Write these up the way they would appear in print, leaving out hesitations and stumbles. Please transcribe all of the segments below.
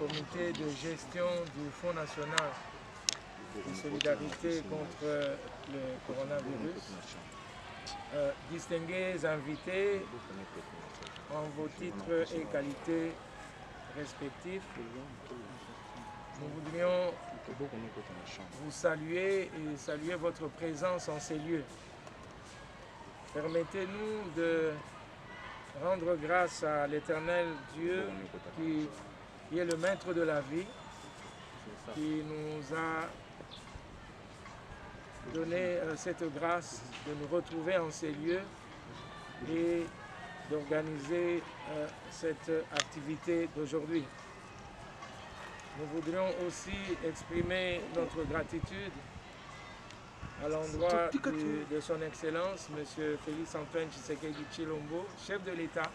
comité de gestion du Fonds national de solidarité contre le coronavirus, distingués invités en vos titres et qualités respectifs, nous voudrions vous saluer et saluer votre présence en ces lieux. Permettez-nous de rendre grâce à l'Éternel Dieu qui est le maître de la vie, qui nous a donné cette grâce de nous retrouver en ces lieux et d'organiser cette activité d'aujourd'hui. Nous voudrions aussi exprimer notre gratitude à l'endroit de son Excellence, M. Félix Antoine Tshisekedi Tshilombo, chef de l'État,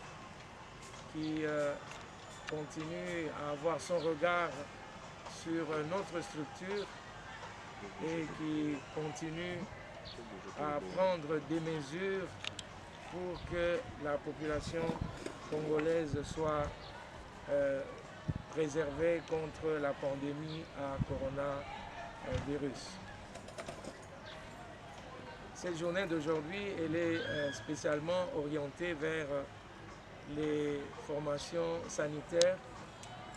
qui continue à avoir son regard sur notre structure et qui continue à prendre des mesures pour que la population congolaise soit préservée contre la pandémie à coronavirus. Cette journée d'aujourd'hui, elle est spécialement orientée vers les formations sanitaires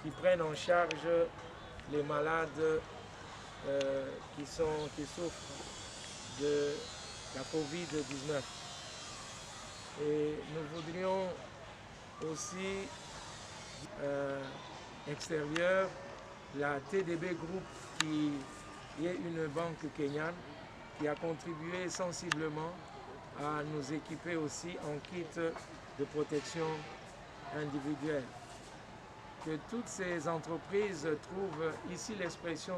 qui prennent en charge les malades qui souffrent de la COVID-19. Et nous voudrions aussi extérieur la TDB Group, qui est une banque kenyane, qui a contribué sensiblement à nous équiper aussi en kit de protection individuelle. Que toutes ces entreprises trouvent ici l'expression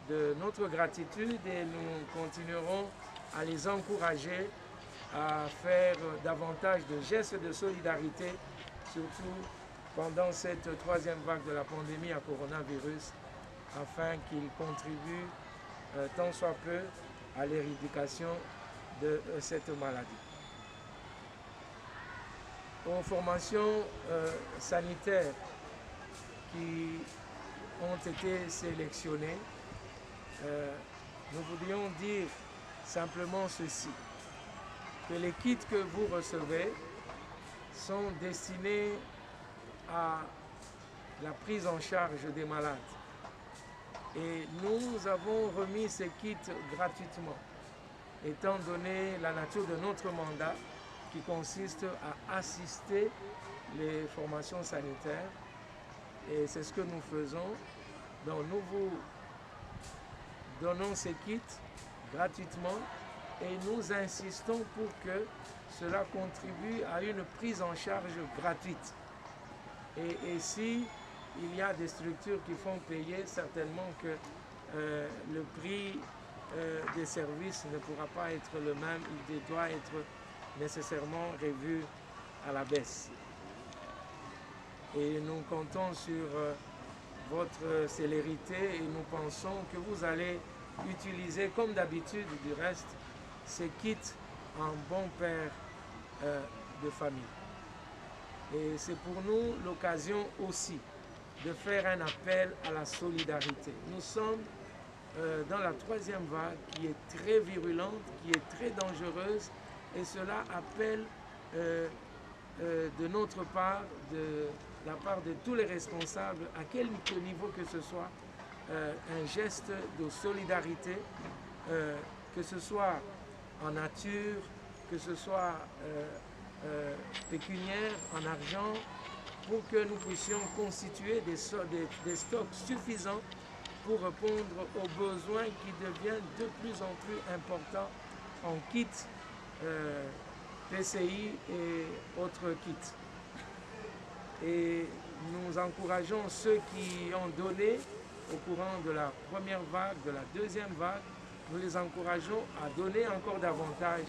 de notre gratitude et nous continuerons à les encourager à faire davantage de gestes de solidarité, surtout pendant cette troisième vague de la pandémie à coronavirus, afin qu'ils contribuent tant soit peu à l'éradication de cette maladie. Aux formations sanitaires qui ont été sélectionnées, nous voudrions dire simplement ceci, que les kits que vous recevez sont destinés à la prise en charge des malades. Et nous avons remis ces kits gratuitement, étant donné la nature de notre mandat qui consiste à assister les formations sanitaires. Et c'est ce que nous faisons. Donc nous vous donnons ces kits gratuitement et nous insistons pour que cela contribue à une prise en charge gratuite. Et si il y a des structures qui font payer, certainement que le prix des services ne pourra pas être le même, il doit être nécessairement revu à la baisse. Et nous comptons sur votre célérité et nous pensons que vous allez utiliser, comme d'habitude du reste, ces kits en bon père de famille. Et c'est pour nous l'occasion aussi de faire un appel à la solidarité. Nous sommes dans la troisième vague qui est très virulente, qui est très dangereuse, et cela appelle de notre part, de la part de tous les responsables, à quel niveau que ce soit, un geste de solidarité, que ce soit en nature, que ce soit pécuniaire, en argent, pour que nous puissions constituer des stocks suffisants pour répondre aux besoins qui deviennent de plus en plus importants en kits PCI et autres kits. Et nous encourageons ceux qui ont donné au courant de la première vague, de la deuxième vague, nous les encourageons à donner encore davantage,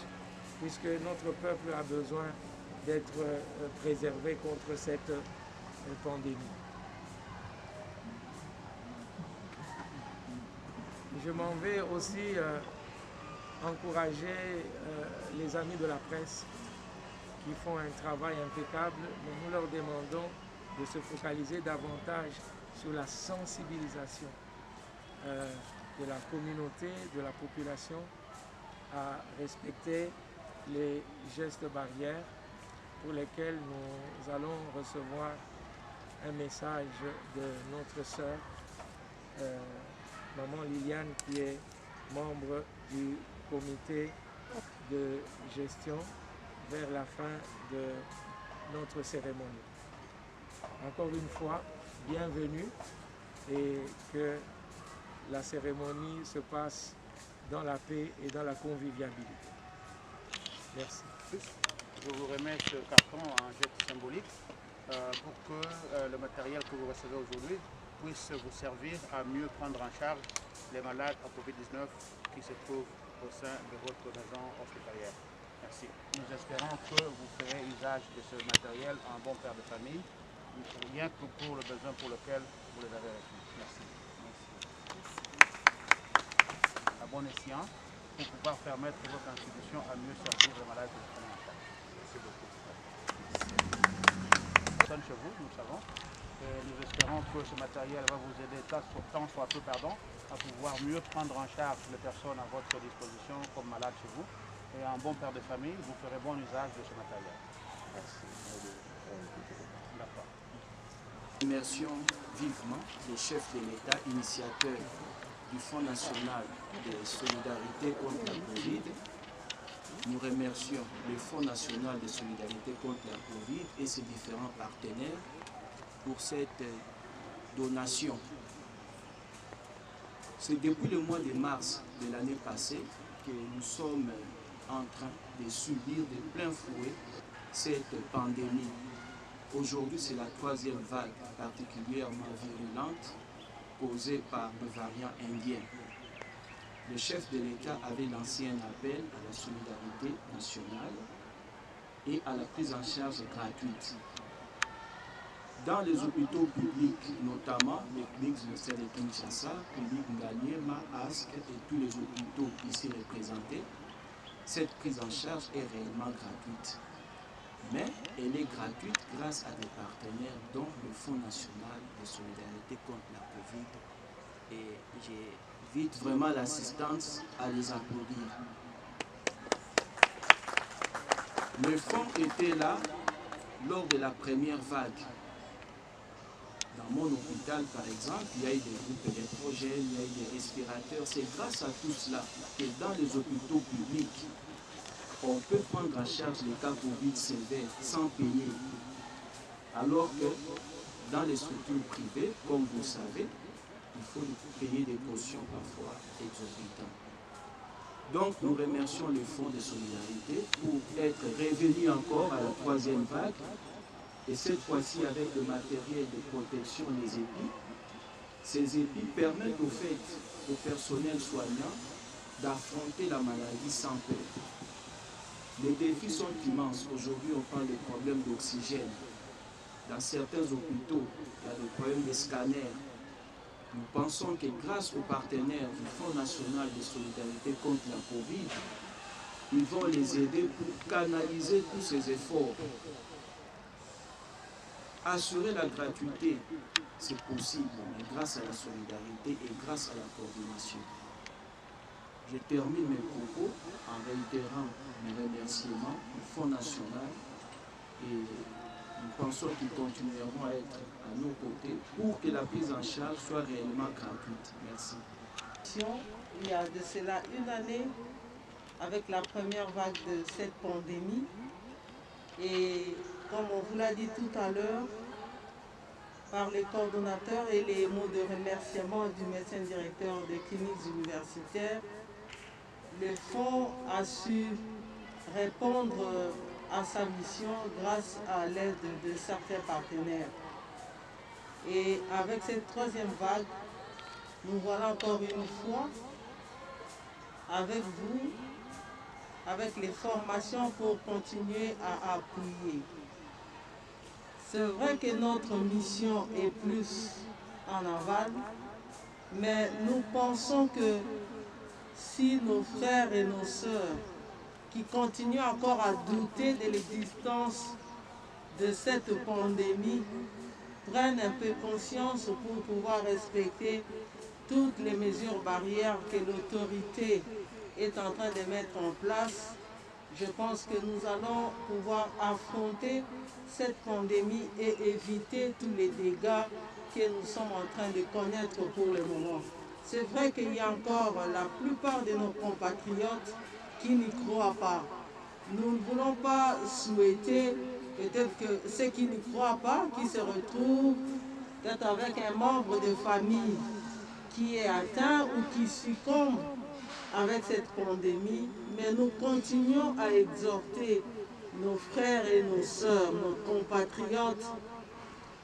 puisque notre peuple a besoin d'être préservé contre cette pandémie. Je m'en vais aussi encourager les amis de la presse qui font un travail impeccable, mais nous leur demandons de se focaliser davantage sur la sensibilisation de la communauté, de la population à respecter les gestes barrières pour lesquels nous allons recevoir un message de notre sœur, Maman Liliane, qui est membre du comité de gestion vers la fin de notre cérémonie. Encore une fois, bienvenue et que la cérémonie se passe dans la paix et dans la convivialité. Merci. Je vous remets ce carton en geste symbolique pour que le matériel que vous recevez aujourd'hui puisse vous servir à mieux prendre en charge les malades à Covid-19 qui se trouvent au sein de votre maison hospitalière. Merci. Nous espérons que vous ferez usage de ce matériel en bon père de famille, rien que pour le besoin pour lequel vous les avez reçus. Merci. À bon escient pour pouvoir permettre votre institution à mieux servir les malades que vous prenez en charge. Merci beaucoup. Personne chez vous, nous savons. Et nous espérons que ce matériel va vous aider tant soit peu à pouvoir mieux prendre en charge les personnes à votre disposition comme malades chez vous. Et en bon père de famille, vous ferez bon usage de ce matériel. Merci. D'accord. Remercions vivement les chefs de l'État initiateurs du Fonds national de solidarité contre la Covid. Nous remercions le Fonds national de solidarité contre la Covid et ses différents partenaires pour cette donation. C'est depuis le mois de mars de l'année passée que nous sommes en train de subir de plein fouet cette pandémie. Aujourd'hui, c'est la troisième vague particulièrement virulente causée par le variant indien. Le chef de l'État avait lancé un appel à la solidarité nationale et à la prise en charge gratuite. Dans les hôpitaux publics, notamment le public universitaire de Kinshasa, le public Ngaliema, Ask et tous les hôpitaux ici représentés, cette prise en charge est réellement gratuite. Mais elle est gratuite grâce à des partenaires dont le Fonds national de solidarité contre la Covid. Et j'invite vraiment l'assistance à les applaudir. Le fonds était là lors de la première vague. Dans mon hôpital, par exemple, il y a eu des groupes électrogènes, il y a eu des respirateurs. C'est grâce à tout cela que dans les hôpitaux publics, on peut prendre en charge les cas Covid sévères sans payer. Alors que dans les structures privées, comme vous le savez, il faut payer des cautions parfois exorbitantes. Donc nous remercions le Fonds de solidarité pour être revenu encore à la troisième vague. Et cette fois-ci avec le matériel de protection, les épis. Ces épis permettent au fait au personnel soignant d'affronter la maladie sans peur. Les défis sont immenses. Aujourd'hui, on parle des problèmes d'oxygène. Dans certains hôpitaux, il y a des problèmes de scanners. Nous pensons que grâce aux partenaires du Fonds national de solidarité contre la Covid, ils vont les aider pour canaliser tous ces efforts. Assurer la gratuité, c'est possible, mais grâce à la solidarité et grâce à la coordination. Je termine mes propos en réitérant mes remerciements au Fonds national et nous pensons qu'ils continueront à être à nos côtés pour que la prise en charge soit réellement gratuite. Merci. Il y a de cela une année, avec la première vague de cette pandémie, et comme on vous l'a dit tout à l'heure, par les coordonnateurs et les mots de remerciement du médecin directeur des cliniques universitaires, le fonds a su répondre à sa mission grâce à l'aide de certains partenaires. Et avec cette troisième vague, nous voilà encore une fois avec vous, avec les formations pour continuer à appuyer. C'est vrai que notre mission est plus en aval, mais nous pensons que si nos frères et nos sœurs qui continuent encore à douter de l'existence de cette pandémie prennent un peu conscience pour pouvoir respecter toutes les mesures barrières que l'autorité est en train de mettre en place. Je pense que nous allons pouvoir affronter cette pandémie et éviter tous les dégâts que nous sommes en train de connaître pour le moment. C'est vrai qu'il y a encore la plupart de nos compatriotes qui n'y croient pas. Nous ne voulons pas souhaiter peut-être que ceux qui n'y croient pas, qui se retrouvent peut-être avec un membre de famille qui est atteint ou qui succombe avec cette pandémie, mais nous continuons à exhorter nos frères et nos sœurs, nos compatriotes,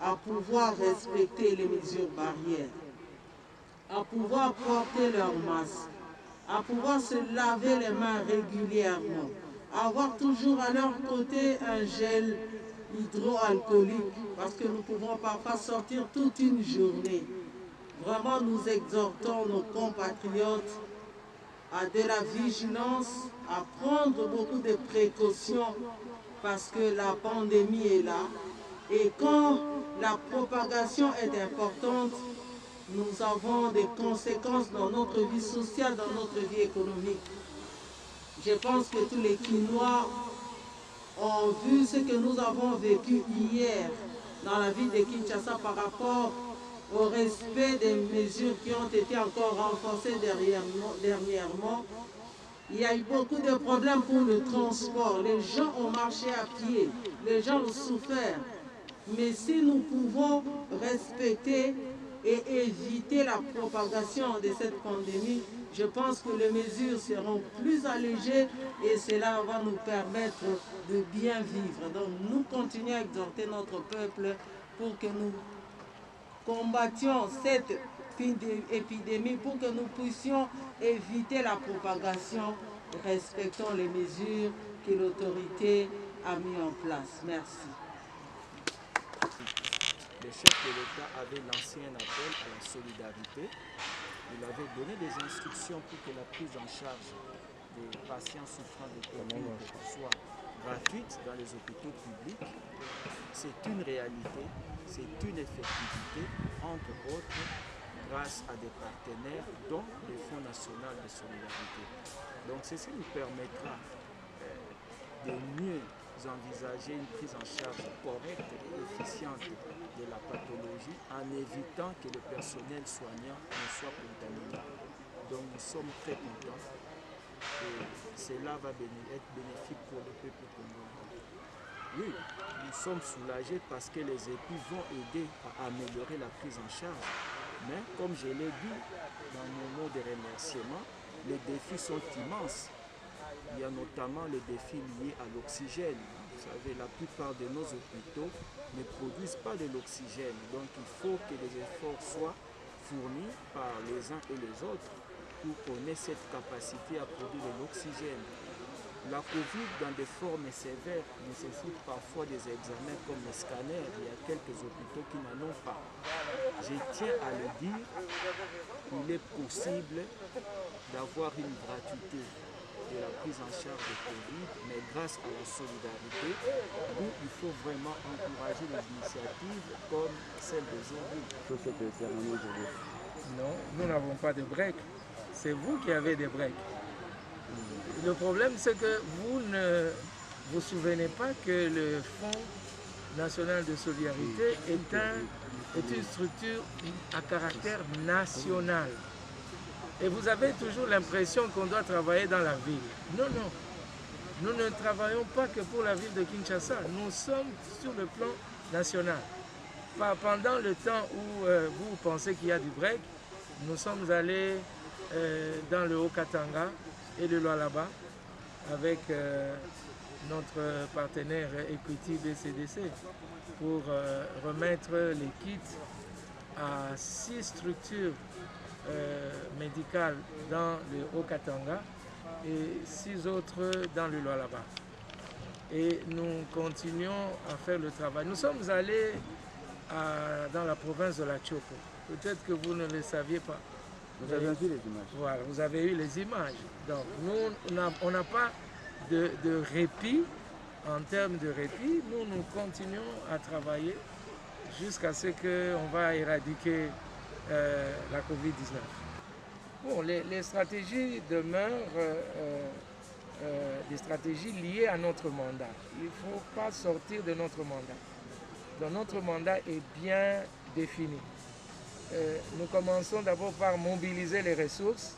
à pouvoir respecter les mesures barrières, à pouvoir porter leur masque, à pouvoir se laver les mains régulièrement, à avoir toujours à leur côté un gel hydroalcoolique, parce que nous pouvons parfois sortir toute une journée. Vraiment, nous exhortons nos compatriotes à de la vigilance, à prendre beaucoup de précautions parce que la pandémie est là. Et quand la propagation est importante, nous avons des conséquences dans notre vie sociale, dans notre vie économique. Je pense que tous les Kinois ont vu ce que nous avons vécu hier dans la ville de Kinshasa par rapport au respect des mesures qui ont été encore renforcées dernièrement. Il y a eu beaucoup de problèmes pour le transport. Les gens ont marché à pied, les gens ont souffert. Mais si nous pouvons respecter et éviter la propagation de cette pandémie, je pense que les mesures seront plus allégées et cela va nous permettre de bien vivre. Donc nous continuons à exhorter notre peuple pour que nous combattions cette épidémie, pour que nous puissions éviter la propagation, respectant les mesures que l'autorité a mises en place. Merci. Le chef de l'État avait lancé un appel à la solidarité. Il avait donné des instructions pour que la prise en charge des patients souffrant de Covid soit gratuite dans les hôpitaux publics. C'est une réalité, c'est une effectivité, entre autres, grâce à des partenaires, dont le Fonds national de solidarité. Donc ceci nous permettra de mieux envisager une prise en charge correcte et efficiente de la pathologie en évitant que le personnel soignant ne soit contaminé. Donc nous sommes très contents et cela va être bénéfique pour le peuple congolais. Oui, nous sommes soulagés parce que les EPI vont aider à améliorer la prise en charge. Mais comme je l'ai dit dans mon mot de remerciement, les défis sont immenses. Il y a notamment les défis liés à l'oxygène. Vous savez, la plupart de nos hôpitaux ne produisent pas de l'oxygène. Donc il faut que les efforts soient fournis par les uns et les autres pour qu'on ait cette capacité à produire de l'oxygène. La Covid, dans des formes sévères, nécessite parfois des examens comme les scanners. Il y a quelques hôpitaux qui n'en ont pas. Je tiens à le dire, il est possible d'avoir une gratuité de la prise en charge de Covid, mais grâce à la solidarité, où il faut vraiment encourager les initiatives comme celle d'aujourd'hui. Non, nous n'avons pas de break. C'est vous qui avez des breaks. Le problème, c'est que vous ne vous souvenez pas que le Fonds national de solidarité est une structure à caractère national. Et vous avez toujours l'impression qu'on doit travailler dans la ville. Non, non. Nous ne travaillons pas que pour la ville de Kinshasa. Nous sommes sur le plan national. Pendant le temps où vous pensez qu'il y a du break, nous sommes allés dans le Haut-Katanga et le Lualaba avec notre partenaire Equity BCDC pour remettre les kits à 6 structures médicales dans le Haut-Katanga et 6 autres dans le Lualaba. Et nous continuons à faire le travail. Nous sommes allés dans la province de la Tchoko. Peut-être que vous ne le saviez pas. Vous avez vu les images. Voilà, vous avez eu les images. Donc nous, on n'a pas de répit. En termes de répit, nous continuons à travailler jusqu'à ce qu'on va éradiquer la Covid-19. Bon, les stratégies demeurent des stratégies liées à notre mandat. Il ne faut pas sortir de notre mandat. Donc notre mandat est bien défini. Nous commençons d'abord par mobiliser les ressources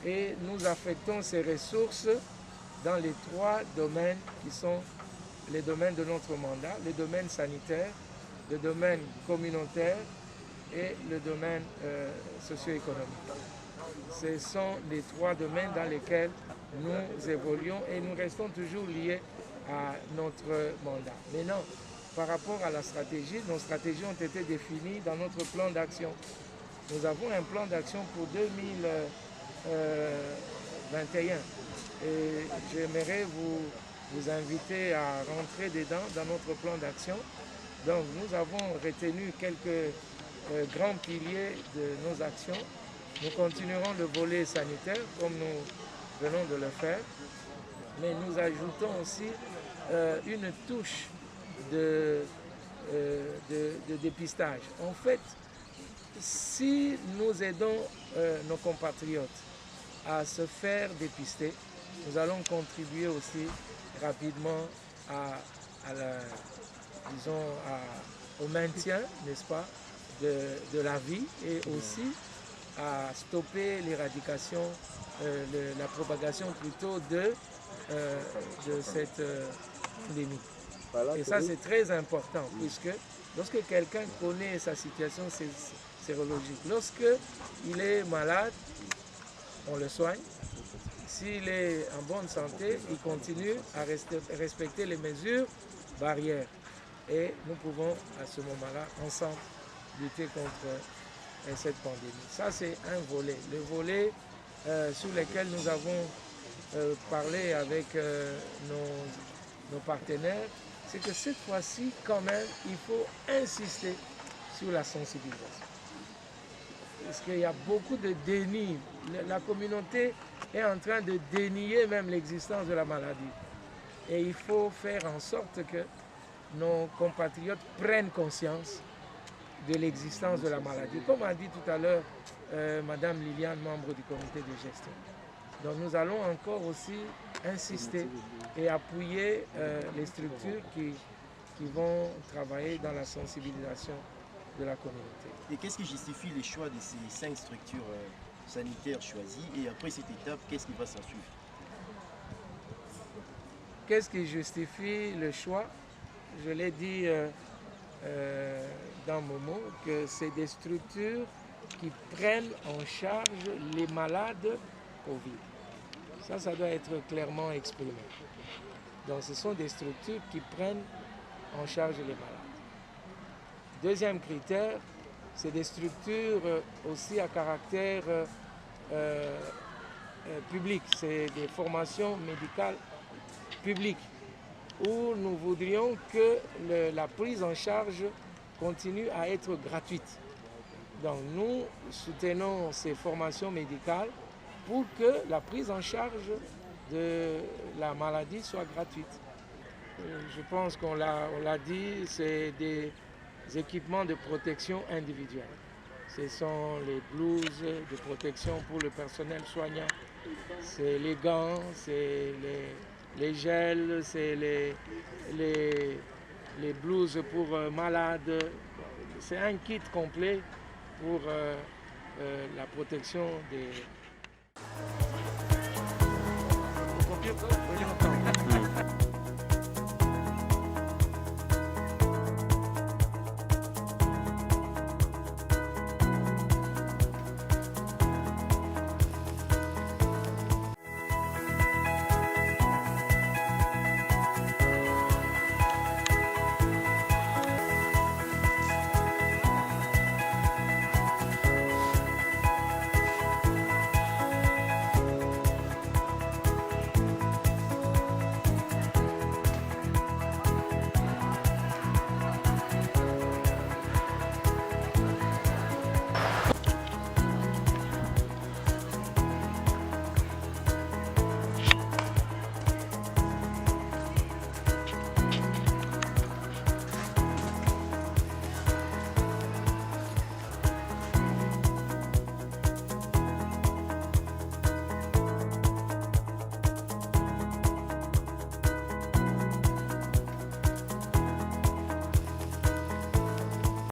et nous affectons ces ressources dans les 3 domaines qui sont les domaines de notre mandat, le domaine sanitaire, le domaine communautaire et le domaine socio-économique. Ce sont les 3 domaines dans lesquels nous évoluons et nous restons toujours liés à notre mandat. Maintenant, par rapport à la stratégie, nos stratégies ont été définies dans notre plan d'action. Nous avons un plan d'action pour 2021 et j'aimerais vous inviter à rentrer dedans dans notre plan d'action. Donc nous avons retenu quelques grands piliers de nos actions. Nous continuerons le volet sanitaire comme nous venons de le faire, mais nous ajoutons aussi une touche de dépistage. En fait, si nous aidons nos compatriotes à se faire dépister, nous allons contribuer aussi rapidement au maintien, n'est-ce pas, de la vie et aussi à stopper l'éradication, la propagation plutôt de cette pandémie. Et ça, c'est très important, puisque lorsque quelqu'un connaît sa situation sérologique, lorsqu'il est malade, on le soigne. S'il est en bonne santé, il continue à respecter les mesures barrières. Et nous pouvons, à ce moment-là, ensemble, lutter contre cette pandémie. Ça, c'est un volet. Le volet sur lequel nous avons parlé avec nos partenaires, c'est que cette fois-ci, quand même, il faut insister sur la sensibilisation. Parce qu'il y a beaucoup de déni. La communauté est en train de dénier même l'existence de la maladie. Et il faut faire en sorte que nos compatriotes prennent conscience de l'existence de la maladie. Comme a dit tout à l'heure Madame Liliane, membre du comité de gestion. Donc nous allons encore aussi insister et appuyer les structures qui vont travailler dans la sensibilisation de la communauté. Et qu'est-ce qui justifie les choix de ces 5 structures sanitaires choisies? Et après cette étape, qu'est-ce qui va s'en suivre? Qu'est-ce qui justifie le choix? Je l'ai dit dans mon mot, que c'est des structures qui prennent en charge les malades Covid. Ça doit être clairement exprimé. Donc ce sont des structures qui prennent en charge les malades. Deuxième critère, c'est des structures aussi à caractère public. C'est des formations médicales publiques où nous voudrions que la prise en charge continue à être gratuite. Donc nous soutenons ces formations médicales pour que la prise en charge de la maladie soit gratuite. Je pense qu'on l'a dit, c'est des équipements de protection individuelle. Ce sont les blouses de protection pour le personnel soignant, c'est les gants, c'est les gels, c'est les blouses pour malades. C'est un kit complet pour la protection des...